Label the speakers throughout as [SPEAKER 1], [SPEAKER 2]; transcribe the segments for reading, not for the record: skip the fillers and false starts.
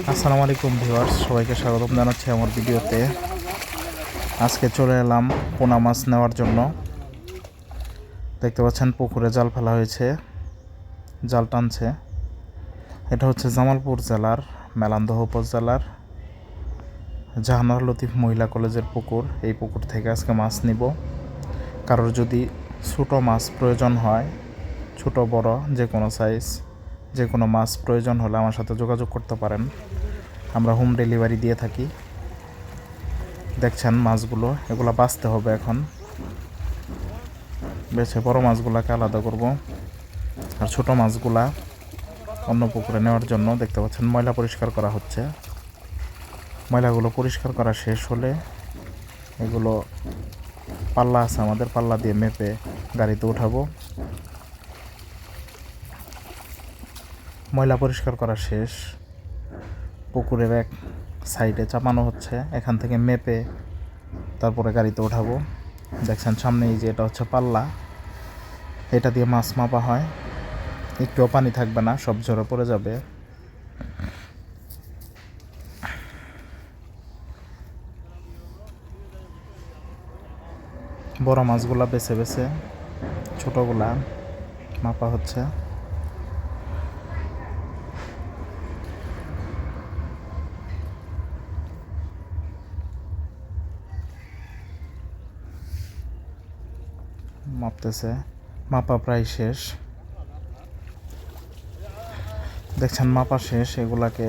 [SPEAKER 1] আসসালামু আলাইকুম ভিউয়ার্স, সবাইকে স্বাগতম জানাচ্ছি আমার ভিডিওতে। আজকে চলে এলাম পোনা মাছ নেওয়ার জন্য। দেখতে পাচ্ছেন পুকুরে জাল ফেলা হয়েছে, জাল টানছে। এটা হচ্ছে জামালপুর জেলার মেলান্দহ উপজেলার জাহানারা লতিফ মহিলা কলেজের পুকুর। এই পুকুর থেকে আজকে মাছ নিব। কারোর যদি ছোটো মাছ প্রয়োজন হয়, ছোট বড় যে কোনো সাইজ, যে কোনো মাছ প্রয়োজন হলে আমার সাথে যোগাযোগ করতে পারেন। আমরা হোম ডেলিভারি দিয়ে থাকি। দেখছেন মাছগুলো, এগুলো বাছতে হবে এখন। বেছে বড় মাছগুলোকে আলাদা করব, আর ছোট মাছগুলা অন্য পুকুরে নেওয়ার জন্য। দেখতে পাচ্ছেন ময়লা পরিষ্কার করা হচ্ছে। ময়লাগুলো পরিষ্কার করা শেষ হলে এগুলো পাল্লা আছে আমাদের, পাল্লা দিয়ে মেপে গাড়িতে উঠাবো। ময়লা পরিষ্কার করা শেষ, পুকুরের এক সাইডে চাপানো হচ্ছে। এখান থেকে মেপে তারপরে গাড়িতে উঠাবো। দেখছেন সামনেই যে এটা হচ্ছে পাল্লা, এটা দিয়ে মাছ মাপা হয়। একটুও পানি থাকবে না, সব ঝরে পড়ে যাবে। বড় মাছগুলা বেছে বেছে ছোটগুলা মাপা হচ্ছে। মাপতেছে, মাপা প্রায় শেষ। দেখছেন মাপা শেষ, এগুলাকে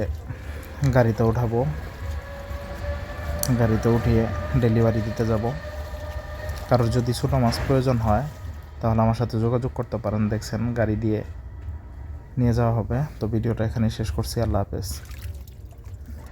[SPEAKER 1] গাড়িতে উঠাবো। গাড়িতে উঠিয়ে ডেলিভারি দিতে যাব। কারোর যদি ছোটো মাছ প্রয়োজন হয় তাহলে আমার সাথে যোগাযোগ করতে পারেন। দেখছেন গাড়ি দিয়ে নিয়ে যাওয়া হবে। তো ভিডিওটা এখানেই শেষ করছি। আল্লাহ হাফেজ।